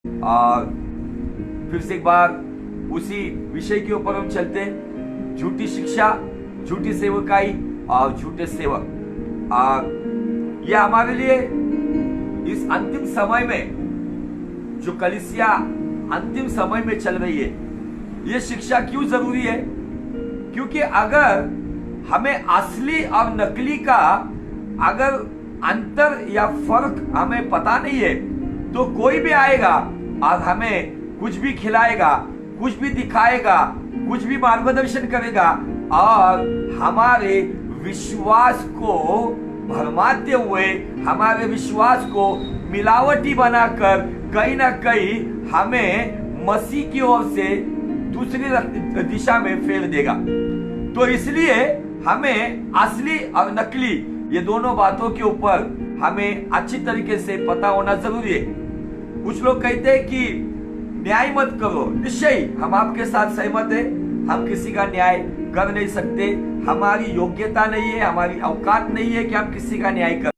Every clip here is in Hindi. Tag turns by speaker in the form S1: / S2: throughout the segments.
S1: और फिर से एक बार उसी विषय के ऊपर हम चलते हैं, झूठी शिक्षा, झूठी सेवकाई और झूठे सेवक। यह हमारे लिए इस अंतिम समय में, जो कलीसिया अंतिम समय में चल रही है, यह शिक्षा क्यों जरूरी है? क्योंकि अगर हमें असली और नकली का अगर अंतर या फर्क हमें पता नहीं है, तो कोई भी आएगा और हमें कुछ भी खिलाएगा, कुछ भी दिखाएगा, कुछ भी मार्गदर्शन करेगा और हमारे विश्वास को भरमाते हुए, हमारे विश्वास को मिलावटी बनाकर कहीं ना कहीं हमें मसीह की ओर से दूसरी दिशा में फेर देगा। तो इसलिए हमें असली और नकली ये दोनों बातों के ऊपर हमें अच्छी तरीके से पता होना जरूरी है। कुछ लोग कहते हैं कि न्याय मत करो। निश्चय हम आपके साथ सहमत है, हम किसी का न्याय कर नहीं सकते, हमारी योग्यता नहीं है, हमारी औकात नहीं है कि हम किसी का न्याय कर।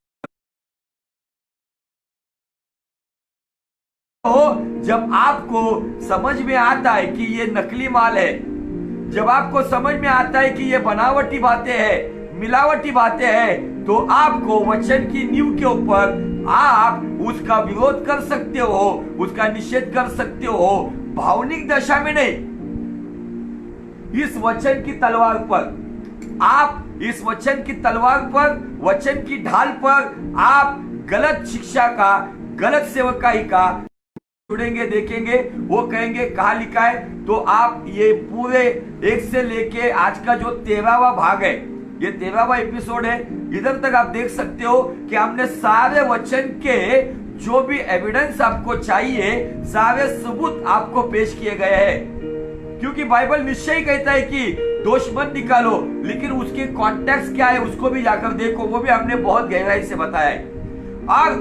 S1: तो जब आपको समझ में आता है कि ये नकली माल है, जब आपको समझ में आता है कि ये बनावटी बातें हैं, मिलावटी बातें हैं, तो आपको वचन की नींव के ऊपर आप उसका विरोध कर सकते हो, उसका निषेध कर सकते हो, भावनिक दशा में नहीं, इस वचन की तलवार पर। आप इस वचन की तलवार पर, वचन की ढाल पर आप गलत शिक्षा का, गलत सेवकाई का जुड़ेंगे, देखेंगे, वो कहेंगे कहाँ लिखा है। तो आप ये पूरे एक से लेके आज का जो 13वां भाग है, ये 13वां एपिसोड है, इधर तक आप देख सकते हो कि हमने सारे वचन के जो भी एविडेंस आपको चाहिए, सारे सबूत आपको पेश किए गए हैं। क्योंकि बाइबल निश्चय कहता है कि दोष मत निकालो, लेकिन उसके कॉन्टेक्स्ट क्या है उसको भी जाकर देखो, वो भी हमने बहुत गहराई से बताया है। और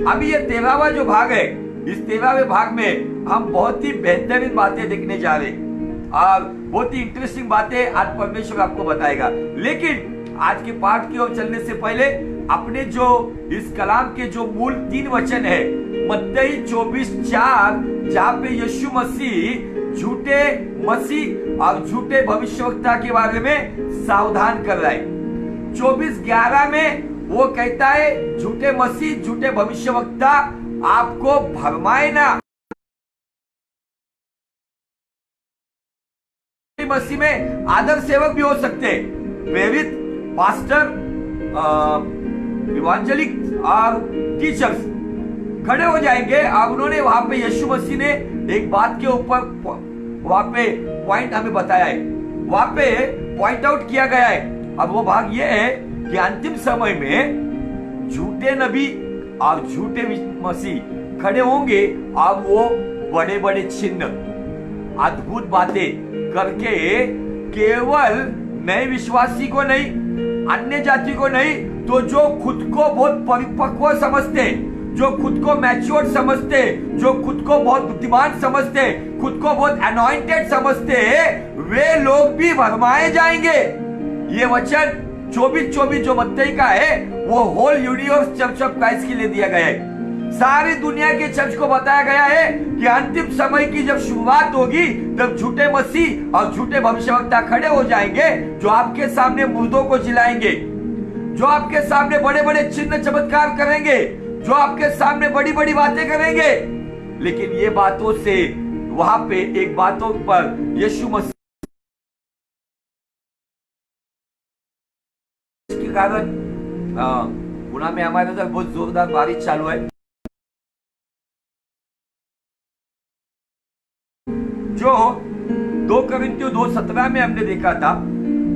S1: अभी ये 13वां जो भाग है, इस 13वें भाग में हम बहुत ही बेहतरीन बातें देखने जा रहे हैं और बहुत ही इंटरेस्टिंग बातें आज परमेश्वर आपको बताएगा। लेकिन आज के पाठ की ओर चलने से पहले अपने जो इस कलाम के जो मूल 3 वचन है, मत्ती 24:4, जहाँ पे यीशु मसीह झूठे मसीह और झूठे भविष्यवक्ता के बारे में सावधान कर रहा है। 24:11 में वो कहता है झूठे मसीह, झूठे भविष्यवक्ता आपको भरमाए ना। मसीह में आदर सेवक भी हो सकते, प्रेरित, पास्टर, इवांजेलिस्ट और टीचर्स खड़े हो जाएंगे। और उन्होंने वहां पे यीशु मसीह ने एक बात के ऊपर वहां पे पॉइंट हमें बताया है, वहां पे पॉइंट आउट किया गया है। अब वो भाग ये है कि अंतिम समय में झूठे नबी और झूठे मसीह खड़े होंगे और वो बड़े बड़े चिन्ह, अद्भुत बातें करके केवल नए विश्वासी को नहीं, अन्य जाति को नहीं, तो जो खुद को बहुत परिपक्व समझते, जो खुद को मैच्योर समझते, जो खुद को बहुत बुद्धिमान समझते, खुद को बहुत अनॉइंटेड समझते, वे लोग भी भरमाए जाएंगे। ये वचन 24:24 जो मत्ती का है, वो whole universe church of Christ के लिए दिया गया है। सारी दुनिया के चर्च को बताया गया है कि अंतिम समय की जब शुरुआत होगी, तब झूठे मसीह और झूठे भविष्यवक्ता खड़े हो जाएंगे, जो आपके सामने मुर्दों को जिलाएंगे, जो आपके सामने बड़े बड़े चिन्ह चमत्कार करेंगे, जो आपके सामने बड़ी बड़ी बातें करेंगे। लेकिन ये बातों से वहां पे एक बातों पर यीशु मसीह के कारण पुणे में हमारे अंदर बहुत जोरदार बारिश चालू है। जो 2 कोरिन्थियों 2:17 में हमने देखा था,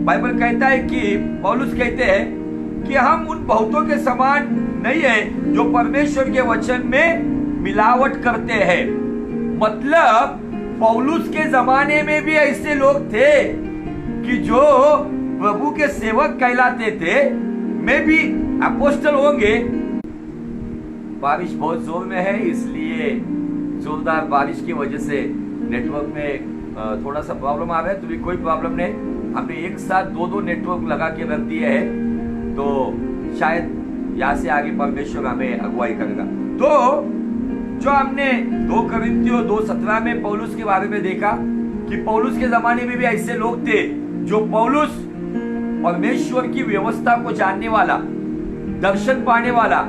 S1: बाइबल कहता है कि पौलुस कहते हैं कि हम उन बहुतों के समान नहीं है जो परमेश्वर के वचन में मिलावट करते हैं। मतलब पौलुस के जमाने में भी ऐसे लोग थे कि जो प्रभु के सेवक कहलाते थे, मैं भी अपोस्टल होंगे। बारिश बहुत जोर में है, इसलिए जोरदार बारिश की वजह से नेटवर्क में थोड़ा सा प्रॉब्लम आ रहा है। तो भी कोई प्रॉब्लम नहीं, हमने एक साथ 2 नेटवर्क लगा के रख दिए हैं, तो शायद यहाँ से आगे परमेश्वर हमें अगुवाई करेगा। तो जो हमने 2 कोरिन्थियों 2:17 में पौलुस के बारे में देखा कि पौलुस के जमाने में भी ऐसे लोग थे जो पौलुस परमेश्वर की व्यवस्था को जानने वाला, दर्शन पाने वाला,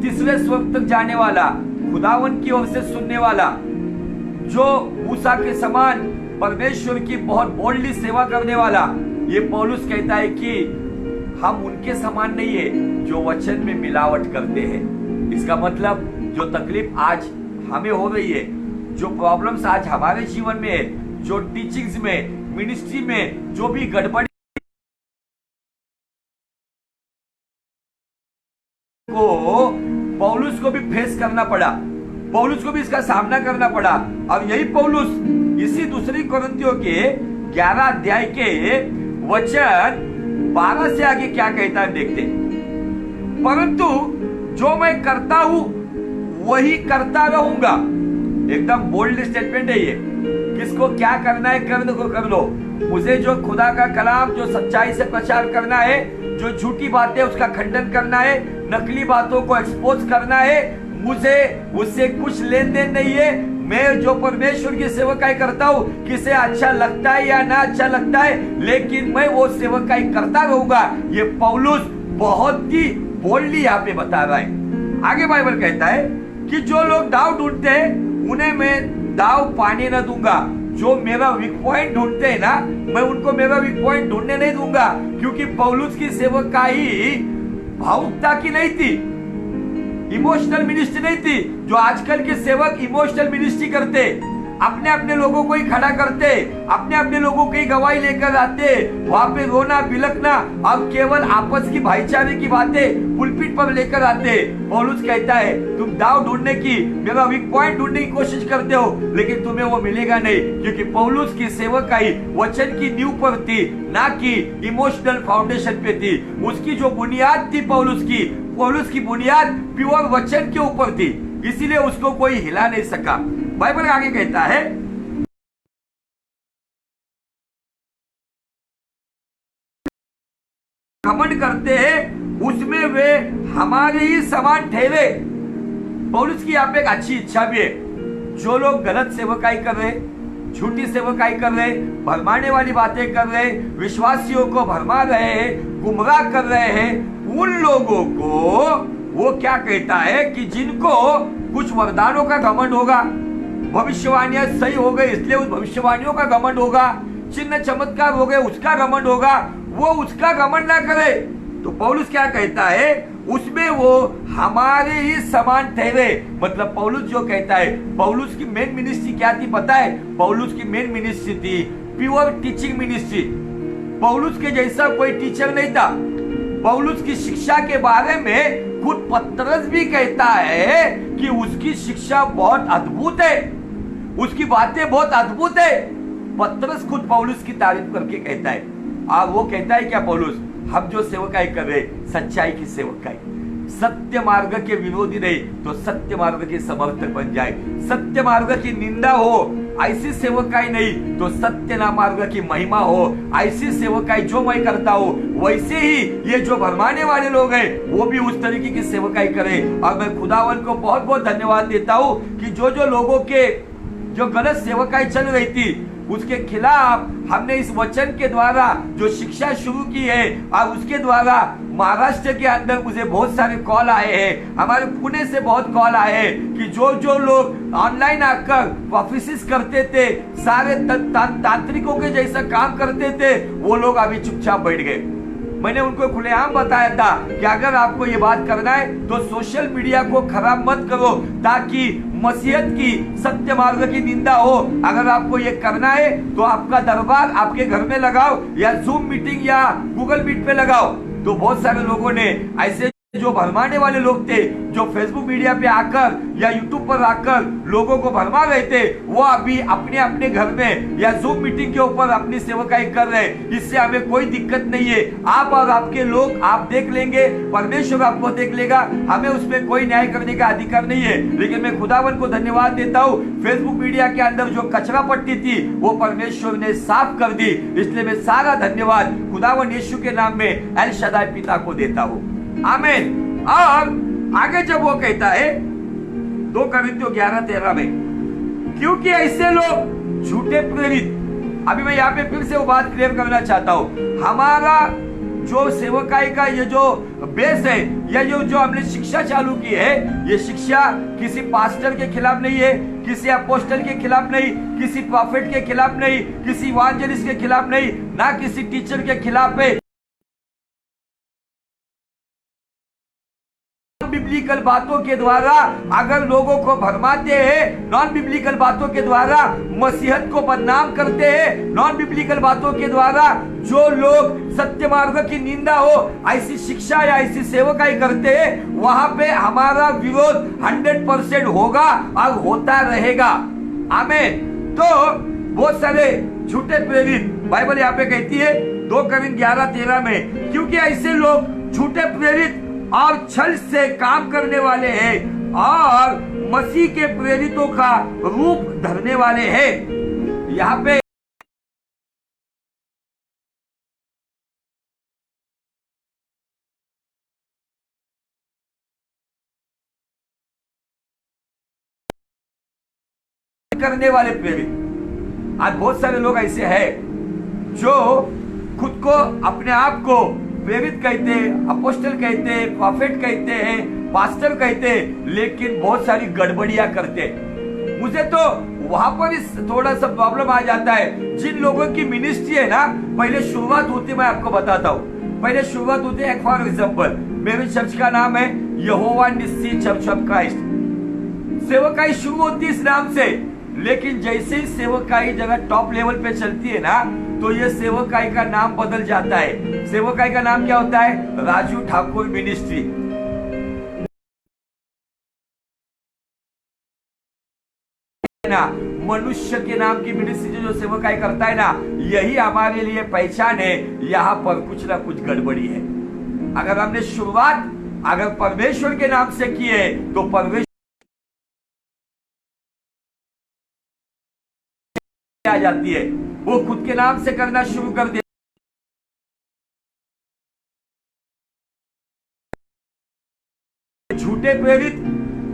S1: तीसरे स्वर्ग तक जाने वाला, खुदावन की ओर से सुनने वाला, जो मूसा के समान परमेश्वर की बहुत बोल्डली सेवा करने वाला, ये पौलुस कहता है कि हम उनके समान नहीं है जो वचन में मिलावट करते हैं। इसका मतलब जो तकलीफ आज हमें हो रही है, जो प्रॉब्लम्स आज हमारे जीवन में है, जो टीचिंग्स में, मिनिस्ट्री में जो भी गड़बड़ी को पौलुस को भी फेस करना पड़ा, पौलुस को भी इसका सामना करना पड़ा। और यही पौलुस इसी 2 कोरिन्थियों के 11 अध्याय के वचन 12 से आगे क्या कहता है देखते। परंतु जो मैं करता हूं वही करता रहूंगा। एकदम बोल्ड स्टेटमेंट है ये। किसको क्या करना है कर लो। मुझे जो खुदा का कलाम, जो सच्चाई से प्रचार करना है, जो झूठी बातें उसका खंडन करना है, नकली बातों को एक्सपोज करना है, मुझे उससे कुछ लेन देन नहीं है। मैं जो परमेश्वर की सेवकाई करता हूँ, किसे अच्छा लगता है या ना अच्छा लगता है, लेकिन मैं वो सेवकाई करता रहूंगा। ये पौलुस बहुत ही बोल्डली यहाँ पे बता रहा है। आगे बाइबल कहता है कि जो लोग दाव ढूंढते हैं उन्हें मैं दाव पाने न दूंगा। जो मेरा वीक पॉइंट ढूंढते हैं ना, मैं उनको मेरा वीक पॉइंट ढूंढने नहीं दूंगा, क्योंकि पौलुस की सेवकाई भावुकता की नहीं थी, इमोशनल मिनिस्ट्री नहीं थी। जो आजकल के सेवक इमोशनल मिनिस्ट्री करते, अपने अपने लोगों को ही खड़ा करते, अपने अपने लोगों की गवाही लेकर आते, वहां पे रोना बिलखना, अब केवल आपस की भाईचारे की बातें पुलपिट पर लेकर आते। पौलुस कहता है तुम दाव ढूंढने की, मेरा वीक पॉइंट ढूंढने की कोशिश करते हो, लेकिन तुम्हें वो मिलेगा नहीं, क्योंकि पौलुस की सेवकाई वचन की नींव पर थी, ना कि इमोशनल फाउंडेशन पे थी। उसकी जो बुनियाद थी पौलुस की बुनियाद प्योर वचन के ऊपर थी, इसीलिए उसको कोई हिला नहीं सका। बाइबल आगे कहता है घमंड करते हैं उसमें वे हमारे ही समान ठहरे। पौलुस की यहाँ पे एक अच्छी इच्छा भी है। जो लोग गलत सेवकाई कर रहे, झूठी सेवकाई कर रहे, भरमाने वाली बातें कर रहे, विश्वासियों को भरमा रहे हैं, गुमराह कर रहे हैं, उन लोगों को वो क्या कहता है कि जिनको कुछ वरदानों का घमंड होगा, भविष्यवाणियां सही हो गई इसलिए उस भविष्यवाणियों का घमंड होगा, चिन्ह चमत्कार हो गए उसका घमंड होगा, वो उसका घमंड ना करे। तो पौलुस क्या कहता है, उसमें वो हमारे ही समान ठहरे। मतलब पौलुस जो कहता है, पौलुस की मेन मिनिस्ट्री क्या थी पता है? पौलुस की मेन मिनिस्ट्री थी प्योर टीचिंग मिनिस्ट्री। पौलुस के जैसा कोई टीचर नहीं था। पौलुस की शिक्षा के बारे में खुद पतरस भी कहता है कि उसकी शिक्षा बहुत अद्भुत है, उसकी बातें बहुत अद्भुत है। पतरस खुद पौलुस की तारीफ करके कहता है। वो कहता है क्या पौलुस, हम जो सेवकाई कर रहे, सच्चाई की सेवकाई, सत्य मार्ग के विरोधी नहीं तो सत्य मार्ग के समर्थक बन जाए। सत्य मार्ग की निंदा हो ऐसी सेवकाई नहीं तो सत्य ना मार्ग की महिमा हो ऐसी सेवकाई जो मैं करता हूँ, वैसे ही ये जो भरमाने वाले लोग हैं वो भी उस तरीके की सेवकाई करें। और मैं खुदावन को बहुत बहुत धन्यवाद देता हूँ कि जो लोगों के जो गलत सेवकाई चल रही थी उसके खिलाफ हमने इस वचन के द्वारा जो शिक्षा शुरू की है, और उसके द्वारा महाराष्ट्र के अंदर मुझे बहुत सारे कॉल आए हैं, हमारे पुणे से बहुत कॉल आए हैं कि जो लोग ऑनलाइन आकर प्रोफेसिस करते थे, सारे तांत्रिकों के जैसा काम करते थे, वो लोग अभी चुपचाप बैठ गए। मैंने उनको खुलेआम बताया था कि अगर आपको ये बात करना है तो सोशल मीडिया को खराब मत करो, ताकि मसीहत की सत्य मार्ग की निंदा हो। अगर आपको ये करना है तो आपका दरबार आपके घर में लगाओ या जूम मीटिंग या गूगल मीट पे लगाओ। तो बहुत सारे लोगों ने ऐसे जो भरमाने वाले लोग थे, जो फेसबुक मीडिया पे आकर या यूट्यूब पर आकर लोगों को भरमा रहे थे, वो अभी अपने अपने घर में या जूम मीटिंग के ऊपर अपनी सेवकाई कर रहे हैं। इससे हमें कोई दिक्कत नहीं है। आप और आपके लोग आप देख लेंगे, परमेश्वर आपको देख लेगा, हमें उसमें कोई न्याय करने का अधिकार नहीं है। लेकिन मैं खुदावन को धन्यवाद देता हूँ, फेसबुक मीडिया के अंदर जो कचरा पट्टी थी वो परमेश्वर ने साफ कर दी। इसलिए मैं सारा धन्यवाद खुदावन यीशु के नाम में एल शदाई पिता को देता हूँ। आमीन। और आगे जब वो कहता है 2 Corinthiयों 11:13 में, क्योंकि ऐसे लोग झूठे प्रेरित, अभी मैं यहाँ पे फिर से वो बात क्लियर करना चाहता हूँ, हमारा जो सेवकाई का ये जो बेस है, या जो हमने शिक्षा चालू की है, ये शिक्षा किसी पास्टर के खिलाफ नहीं है, किसी अपोस्टल के खिलाफ नहीं, किसी प्रॉफिट के खिलाफ नहीं, किसी इवांजेलिस्ट के खिलाफ नहीं, ना किसी टीचर के खिलाफ है। बिब्लिकल बातों के द्वारा अगर लोगों को भरमाते हैं, नॉन बिब्लिकल बातों के द्वारा मसीहत को बदनाम करते हैं, नॉन बिब्लिकल बातों के द्वारा जो लोग सत्य मार्ग की निंदा हो ऐसी शिक्षा या ऐसी सेवकाई करते हैं, वहां पे हमारा विरोध 100% होगा और होता रहेगा। आमीन। तो बहुत सारे झूठे प्रेरित, बाइबल यहाँ पे कहती है 2 Corinthians 11:13 में, क्योंकि ऐसे लोग झूठे प्रेरित और छल से काम करने वाले हैं और मसीह के प्रेरितों का रूप धरने वाले हैं। यहाँ पे करने वाले प्रेरित, आज बहुत सारे लोग ऐसे हैं जो खुद को, अपने आप को प्रेरित कहते हैं, अपोस्टल कहते हैं, प्रॉफिट कहते हैं, पास्टर कहते हैं, लेकिन बहुत सारी गड़बड़ियां करते हैं। मुझे तो वहां पर थोड़ा सा प्रॉब्लम आ जाता है। जिन लोगों की मिनिस्ट्री है ना, पहले शुरुआत होती, मैं आपको बताता हूँ, पहले शुरुआत होती है। फॉर एग्जाम्पल, मेरे चर्च का नाम है यहोवा निस्सी चर्च ऑफ क्राइस्ट। सेवकाई शुरू होती है इस नाम से, लेकिन जैसे ही सेवकाई जगह टॉप लेवल पे चलती है ना, तो ये सेवकाई का नाम बदल जाता है। सेवकाई का नाम क्या होता है? राजू ठाकुर मिनिस्ट्री। ना मनुष्य के नाम की मिनिस्ट्री जो सेवकाई करता है ना, यही हमारे लिए पहचान है। यहाँ पर कुछ ना कुछ गड़बड़ी है। अगर हमने शुरुआत अगर परमेश्वर के नाम से की है, तो परमेश्वर आ जाती है, वो खुद के नाम से करना शुरू कर दे। झूठे प्रेरित,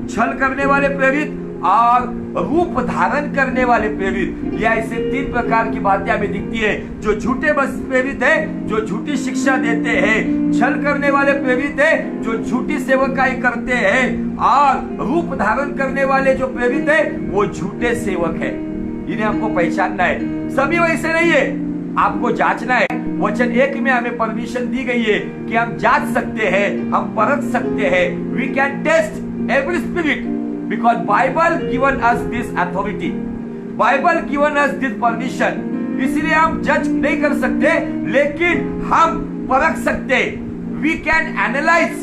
S1: छल करने वाले प्रेरित और रूप धारण करने वाले प्रेरित, ये ऐसे 3 प्रकार की बातें हमें दिखती है। जो झूठे बस प्रेरित है, जो झूठी शिक्षा देते हैं, छल करने वाले प्रेरित है, जो झूठी सेवकाई करते हैं, और रूप धारण करने वाले जो प्रेरित है, वो झूठे सेवक है। इन्हें हमको पहचानना है। सभी वैसे नहीं है, आपको जांचना है। वचन 1 में हमें परमिशन दी गई है कि हम जांच सकते हैं, हम परख सकते हैं। We can test every spirit because Bible given us this authority, Bible given us this permission. इसलिए हम जज नहीं कर सकते, लेकिन हम परख सकते। वी कैन एनालाइज,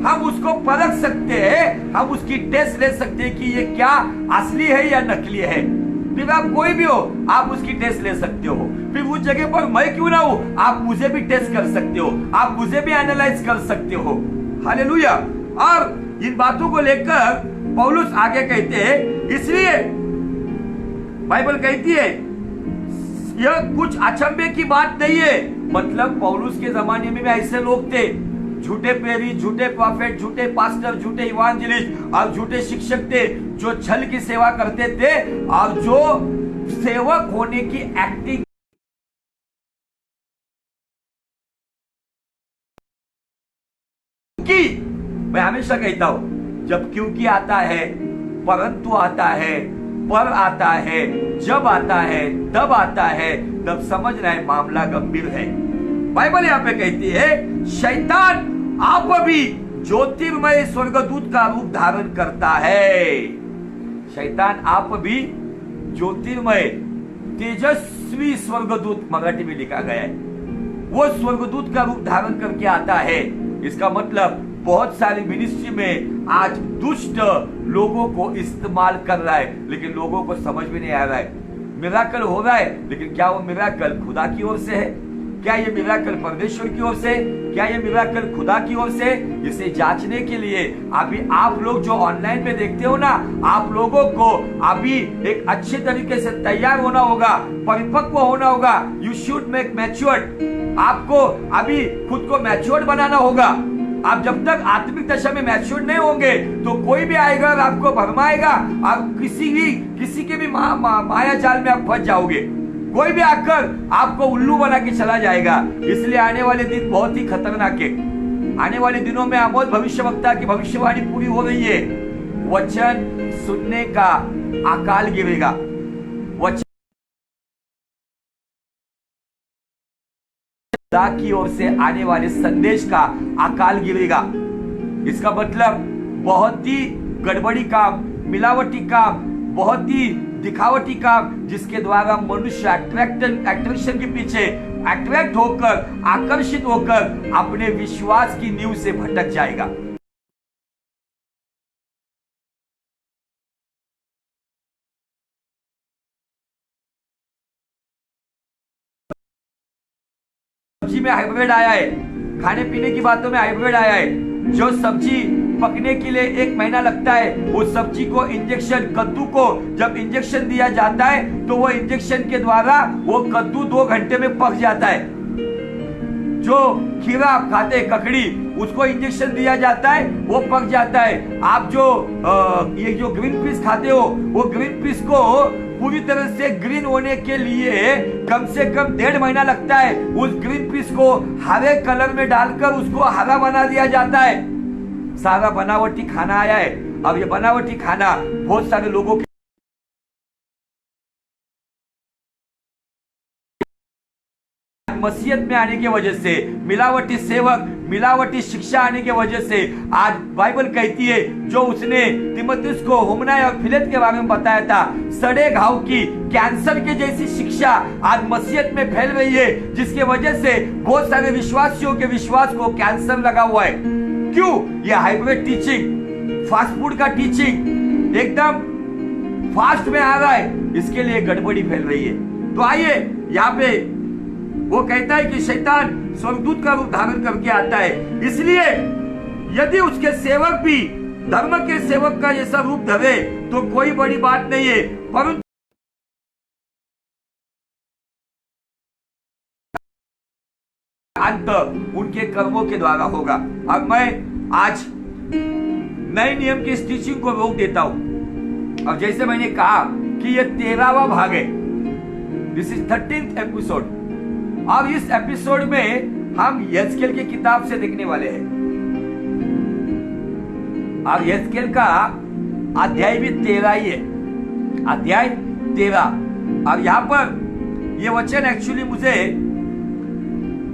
S1: हम उसको परख सकते हैं, हम उसकी टेस्ट ले सकते हैं कि ये क्या असली है या नकली है। फिर आप कोई भी हो, आप उसकी टेस्ट ले सकते हो। फिर उस जगह पर मैं क्यों ना हूं, आप मुझे भी टेस्ट कर सकते हो, आप मुझे भी एनालाइज कर सकते हो। हालेलुया। और इन बातों को लेकर पौलुस आगे कहते हैं, इसलिए बाइबल कहती है यह कुछ अचंभे की बात नहीं है। मतलब पौलुस के जमाने में भी ऐसे लोग थे, झूठे प्रेरित, झूठे प्रॉफिट, झूठे पास्टर, झूठे इवांजेलिस्ट और झूठे शिक्षक थे, जो छल की सेवा करते थे और जो सेवक होने की एक्टिंग की। मैं हमेशा कहता हूं, जब क्योंकि आता है, परंतु आता है, पर आता है, जब आता है, तब आता है, तब समझना है मामला गंभीर है। बाइबल यहाँ पे कहती है, शैतान आप भी ज्योतिर्मय स्वर्गदूत का रूप धारण करता है। शैतान आप भी ज्योतिर्मय तेजस्वी स्वर्गदूत, मराठी में लिखा गया है, वो स्वर्गदूत का रूप धारण करके आता है। इसका मतलब बहुत सारी मिनिस्ट्री में आज दुष्ट लोगों को इस्तेमाल कर रहा है, लेकिन लोगों को समझ में नहीं आ रहा है। मिराकल हो रहा है, लेकिन क्या वो मिराकल खुदा की ओर से है? क्या ये मिराकल परमेश्वर की ओर से? क्या ये मिराकल खुदा की ओर से? इसे जांचने के लिए अभी आप लोग जो ऑनलाइन में देखते हो ना, आप लोगों को अभी एक अच्छे तरीके से तैयार होना होगा, परिपक्व होना होगा। You should make matured. आपको अभी खुद को मैच्योर्ड बनाना होगा। आप जब तक आत्मिक दशा में मैच्योर नहीं होंगे तो कोई भी आएगा और आपको भरमाएगा, आप किसी के भी माया जाल में आप फंस जाओगे। कोई भी आकर आपको उल्लू बना के चला जाएगा। इसलिए आने वाले दिन बहुत ही खतरनाक है। आने वाले दिनों में आमोस भविष्यवक्ता की भविष्यवाणी पूरी हो रही है। वचन सुनने का अकाल गिरेगा। वचन की ओर से आने वाले संदेश का अकाल गिरेगा। इसका मतलब बहुत ही गड़बड़ी काम, मिलावटी काम, बहुत ही दिखावटी काम, जिसके द्वारा मनुष्य अट्रैक्शन के पीछे अट्रैक्ट होकर, आकर्षित होकर अपने विश्वास की नींव से भटक जाएगा। सब्जी में हाइब्रिड आया है, खाने पीने की बातों में हाइब्रिड आया है। जो सब्जी पकने के लिए 1 महीना लगता है, उस सब्जी को इंजेक्शन, कद्दू को जब इंजेक्शन दिया जाता है तो वो इंजेक्शन के द्वारा वो कद्दू 2 घंटे में पक जाता है। जो खीरा आप खाते हैं, ककड़ी, उसको इंजेक्शन दिया जाता है, वो पक जाता है। आप ये जो ग्रीन पीस खाते हो, वो ग्रीन पीस को पूरी तरह से ग्रीन होने के लिए कम से कम 1.5 महीना लगता है। उस ग्रीन पीस को हरे कलर में डालकर उसको हरा बना दिया जाता है। सारा बनावटी खाना आया है। अब ये बनावटी खाना बहुत सारे लोगों के मसीहत में आने की वजह से, मिलावटी सेवक, मिलावटी शिक्षा आने की वजह से, आज बाइबल कहती है जो उसने तीमुथियुस को हुमनाय और फिलेत के बारे में बताया था, सड़े घाव की, कैंसर के जैसी शिक्षा आज मसीहत में फैल रही है, जिसके वजह से बहुत सारे विश्वासियों के विश्वास को कैंसर लगा हुआ है। क्यों? ये हाइब्रिड टीचिंग, फास्ट फूड का टीचिंग एकदम फास्ट में आ रहा है, इसके लिए गड़बड़ी फैल रही है। तो आइए, यहाँ पे वो कहता है कि शैतान स्वर्गदूत का रूप धारण करके आता है, इसलिए यदि उसके सेवक भी धर्म के सेवक का जैसा रूप धरे तो कोई बड़ी बात नहीं है, परंतु अंत उनके कर्मों के द्वारा होगा। अब मैं आज नए नियम की इस टीचिंग को रोक देता हूं। अब जैसे मैंने कहा कि यह 13वां भाग है, दिस इज 13th एपिसोड। अब इस एपिसोड में हम यहेजकेल की किताब से देखने वाले हैं। अब यहेजकेल का अध्याय भी 13 ही है, अध्याय 13। अब यहां पर यह वचन एक्चुअली मुझे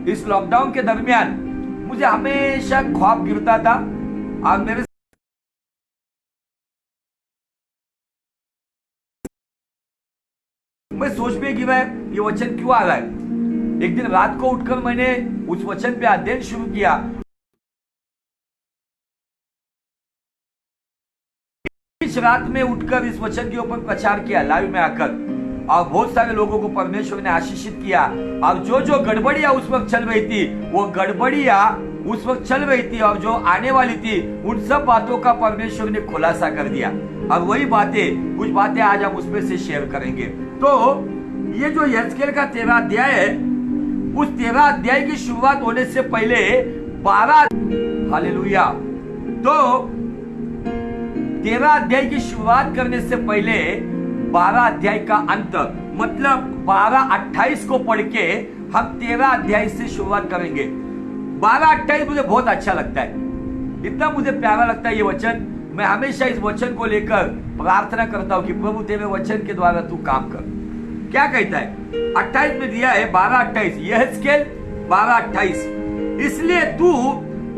S1: इस लॉकडाउन के दरमियान मुझे हमेशा ख्वाब गिरता था और मेरे मैं सोच में गिरा ये वचन क्यों आ रहा है। एक दिन रात को उठकर मैंने उस वचन पे अध्ययन शुरू किया। इस रात में उठकर इस वचन के ऊपर प्रचार किया लाइव में आकर, और बहुत सारे लोगों को परमेश्वर ने आशीषित किया। और जो गड़बड़ियां उस वक्त चल रही थी, वो गड़बड़ियां उस वक्त चल रही थी, और जो आने वाली थी उन सब बातों का परमेश्वर ने खुलासा कर दिया। और वही बातें, कुछ बातें आज हम उसमें से शेयर करेंगे। तो ये जो यहेजकेल का 13 अध्याय है, उस 13 अध्याय की शुरुआत होने से पहले 12, हालेलुया, तो 13 अध्याय की शुरुआत करने से पहले 12 अध्याय का अंत, मतलब 12-28 को पढ़ के हम 13 अध्याय से शुरुआत करेंगे। 12-28 मुझे बहुत अच्छा लगता है, इतना मुझे प्यारा लगता है ये वचन। मैं हमेशा इस वचन को लेकर प्रार्थना करता हूं कि प्रभु तेरे वचन के द्वारा तू काम कर। क्या कहता है 28 में दिया है, 12-28, यहेजकेल 12-28। इसलिए तू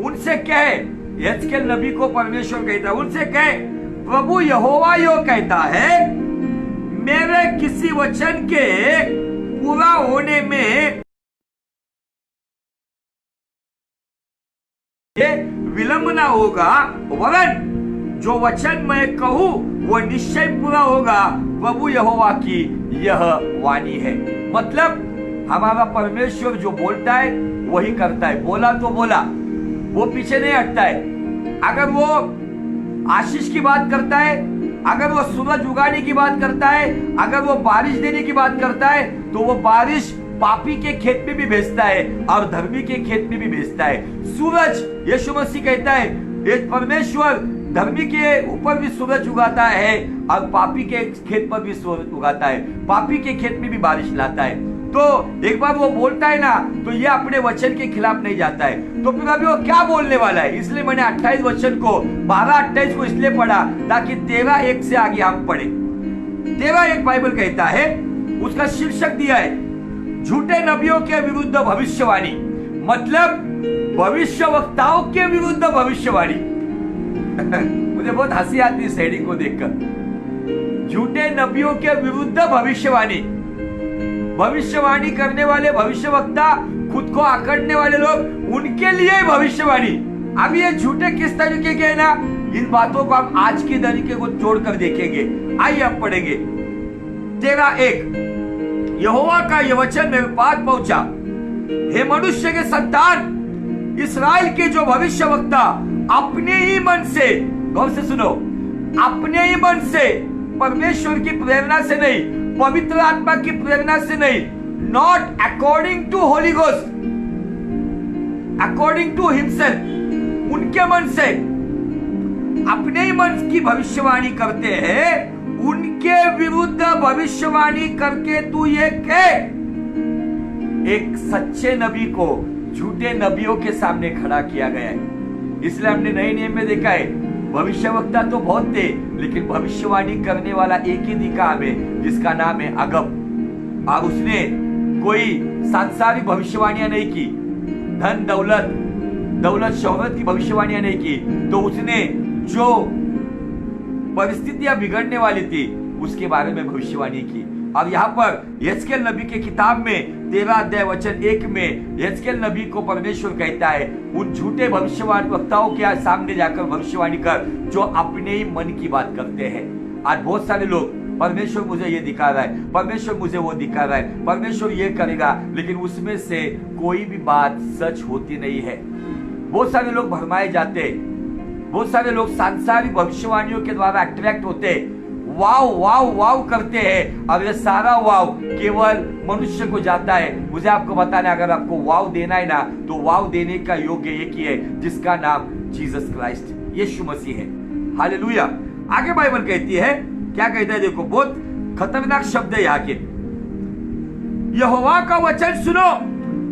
S1: उनसे कहे, यहेजकेल नबी को परमेश्वर कहता है, उनसे कहे प्रभु यहोवा यो कहता है, मेरे किसी वचन के पूरा होने में विलंब ना होगा, वरन जो वचन मैं कहूं वो निश्चय पूरा होगा। प्रभु यहोवा की यह वाणी है। मतलब हमारा परमेश्वर जो बोलता है वही करता है। बोला तो बोला, वो पीछे नहीं हटता है। अगर वो आशीष की बात करता है, अगर वो सूरज उगाने की बात करता है, अगर वो बारिश देने की बात करता है, तो वो बारिश पापी के खेत में भी भेजता है और धर्मी के खेत में भी भेजता है। सूरज, यीशु मसीह कहता है परमेश्वर धर्मी के ऊपर भी सूरज उगाता है और पापी के खेत पर भी सूरज उगाता है, पापी के खेत में भी बारिश लाता है। तो एक बार वो बोलता है ना, तो ये अपने वचन के खिलाफ नहीं जाता है। तो फिर अभी वो क्या बोलने वाला है, इसलिए मैंने 28 वचन को 12-28 को इसलिए पढ़ा ताकि 13:1 से आगे हम पढ़े। 13:1 बाइबल कहता है, उसका शीर्षक दिया है झूठे नबियों के विरुद्ध भविष्यवाणी, मतलब भविष्यवक्ताओं के विरुद्ध भविष्यवाणी। मुझे बहुत हंसी आती है हेडिंग को देखकर। झूठे नबियों के विरुद्ध भविष्यवाणी, भविष्यवाणी करने वाले भविष्यवक्ता, खुद को आकड़ने वाले लोग, उनके लिए भविष्यवाणी। अब ये झूठे किस तरीके के हैं ना, इन बातों को हम आज के तरीके को जोड़कर देखेंगे। आइए हम पढ़ेंगे 13:1। यहोवा का यह वचन मेरे पास पहुंचा, हे मनुष्य के संतान, इस्राएल के जो भविष्यवक्ता अपने ही मन से, गौर से सुनो, अपने ही मन से, परमेश्वर की प्रेरणा से नहीं, पवित्र आत्मा की प्रेरणा से नहीं, not according to holy ghost, according to himself, उनके मन से, अपने ही मन की भविष्यवाणी करते हैं, उनके विरुद्ध भविष्यवाणी करके तू ये कह। एक सच्चे नबी को झूठे नबियों के सामने खड़ा किया गया है। इसलिए हमने नए नियम में देखा है, भविष्यवक्ता तो बहुत थे, लेकिन भविष्यवाणी करने वाला एक ही दिखा हमें, जिसका नाम है अगब। और उसने कोई सांसारिक भविष्यवाणियां नहीं की, धन दौलत शोहरत की भविष्यवाणियां नहीं की, तो उसने जो परिस्थितियां बिगड़ने वाली थी उसके बारे में भविष्यवाणी की। अब यहाँ पर यहेजकेल नबी के किताब में 13:1 में यहेजकेल नबी को परमेश्वर कहता है, उन झूठे भविष्यवाणी वक्ताओं के सामने जाकर भविष्यवाणी कर जो अपने ही मन की बात करते हैं। आज बहुत सारे लोग, परमेश्वर मुझे ये दिखा रहा है, परमेश्वर मुझे वो दिखा रहा है, परमेश्वर ये करेगा, लेकिन उसमें से कोई भी बात सच होती नहीं है। बहुत सारे लोग भरमाए जाते हैं, बहुत सारे लोग सांसारिक भविष्यवाणियों के द्वारा अट्रैक्ट होते हैं, वाव वाव वाव करते हैं, अब ये सारा वाव केवल मनुष्य को जाता है। मुझे आपको बताना, अगर आपको वाव देना है ना, तो वाव देने का योग्य एक ही है, जिसका नाम जीसस क्राइस्ट, यीशु मसीह है। हालेलुया। आगे बाइबल कहती है, क्या कहता है, देखो बहुत खतरनाक शब्द है यहाँ के। यहोवा का वचन सुनो,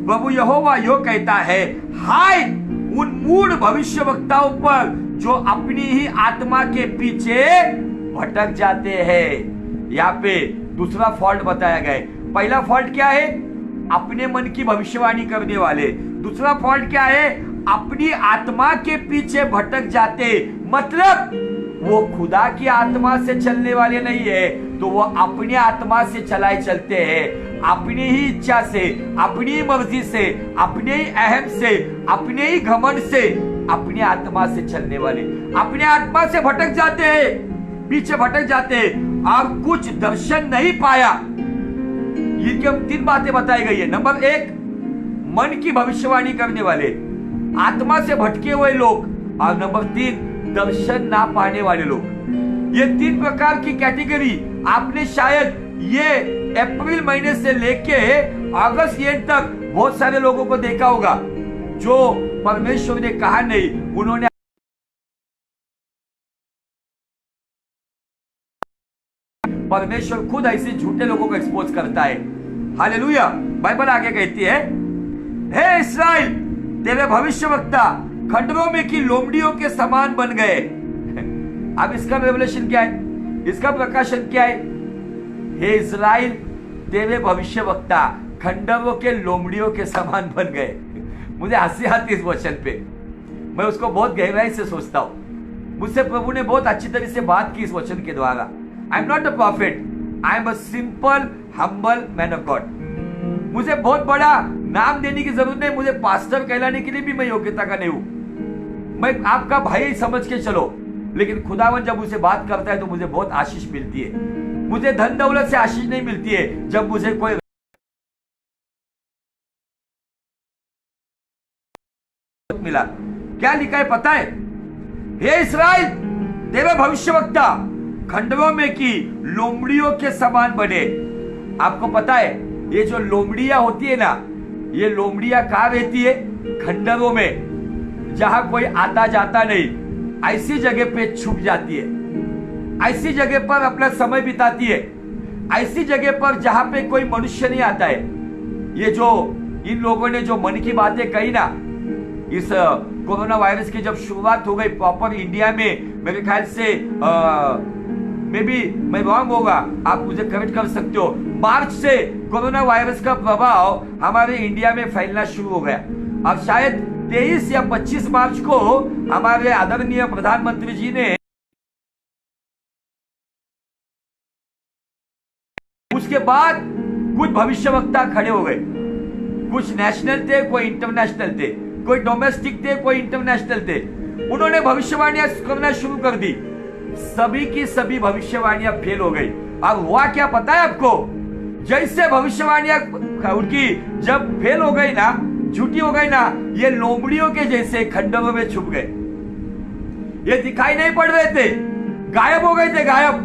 S1: प्रभु यहोवा यो कहता है, हाय उन मूढ़ भविष्यवक्ताओं पर जो अपनी ही आत्मा के पीछे भटक जाते हैं। यहाँ पे दूसरा फॉल्ट बताया गया है। पहला फॉल्ट क्या है, अपने मन की भविष्यवाणी करने वाले। दूसरा फॉल्ट क्या है, अपनी आत्मा के पीछे भटक जाते, मतलब वो खुदा की आत्मा से चलने वाले नहीं है, तो वो अपनी आत्मा से चलाए चलते हैं, अपनी ही इच्छा से, अपनी ही मर्जी से, अपने ही अहम से, अपने ही घमंड से, अपनी आत्मा से चलने वाले अपने आत्मा से भटक जाते हैं, पीछे भटक जाते हैं और कुछ दर्शन नहीं पाया। ये 3 बातें बताई गई है। नंबर 1, मन की भविष्यवाणी करने वाले, आत्मा से भटके हुए लोग, और नंबर 3, दर्शन ना पाने वाले लोग। ये 3 प्रकार की कैटेगरी आपने शायद ये अप्रैल महीने से लेके अगस्त एंड तक बहुत सारे लोगों को देखा होगा, जो परमेश्वर ने कहा नहीं, उन्होंने परमेश्वर खुद ऐसे झूठे लोगों को एक्सपोज करता है। हालेलुया। बाइबल आगे कहती है, हे इस्राएल, तेरे भविष्यवक्ता खंडरों में की लोमड़ियों के समान बन गए। अब इसका रेवलेशन क्या है, इसका प्रकाशन क्या है? हे इस्राएल, तेरे भविष्यवक्ता खंडरों के लोमड़ियों के समान बन गए। मुझे हंसी आती इस वचन पे, मैं उसको बहुत गहराई से सोचता हूं। मुझसे प्रभु ने बहुत अच्छी तरह से बात की इस वचन के द्वारा। आई am not a profit, I am a simple humble man of God. मुझे बहुत बड़ा नाम देने की जरूरत नहीं, मुझे पास्टर कहलाने के लिए भी मैं योग्यता का नहीं हूं। मैं आपका भाई समझ के चलो, लेकिन खुदावन जब मुझसे बात करता है तो मुझे बहुत आशीष मिलती है। मुझे धन दौलत से आशीष नहीं मिलती है, जब मुझे कोई मिला। क्या लिखा है पता है? हे इस्राएल, तेरे भविष्यवक्ता खंडरों में की लोमड़ियों के समान बने। आपको पता है ये जो लोमड़ियां होती है ना, ये लोमड़ियां कहाँ रहती है? खंडरों में, जहां कोई आता जाता नहीं, ऐसी जगह पे छुप जाती है, ऐसी जगह पर अपना समय बिताती है, ऐसी जगह पर जहां पे कोई मनुष्य नहीं आता है। ये जो इन लोगों ने जो मन की बातें कही ना, इस कोरोना वायरस की जब शुरुआत हो गई प्रॉपर इंडिया में, मेरे ख्याल से मे बी मैं रॉन्ग होगा, आप मुझे करेक्ट कर सकते हो, मार्च से कोरोना वायरस का प्रभाव हमारे इंडिया में फैलना शुरू हो गया। अब शायद 23 या 25 मार्च को हमारे आदरणीय प्रधानमंत्री जी ने, उसके बाद कुछ भविष्यवक्ता खड़े हो गए, कुछ नेशनल थे, कोई इंटरनेशनल थे, कोई डोमेस्टिक थे, कोई इंटरनेशनल थे। उन्होंने भविष्यवाणियां करना शुरू कर दी, सभी की सभी भविष्यवाणियां फेल हो गई। अब हुआ क्या पता है आपको? जैसे भविष्यवाणियां उनकी जब फेल हो गई ना, झूठी हो गई ना, ये लोमड़ियों के जैसे खंडरों में छुप गए। ये दिखाई नहीं पड़ रहे थे, गायब हो गए थे, गायब,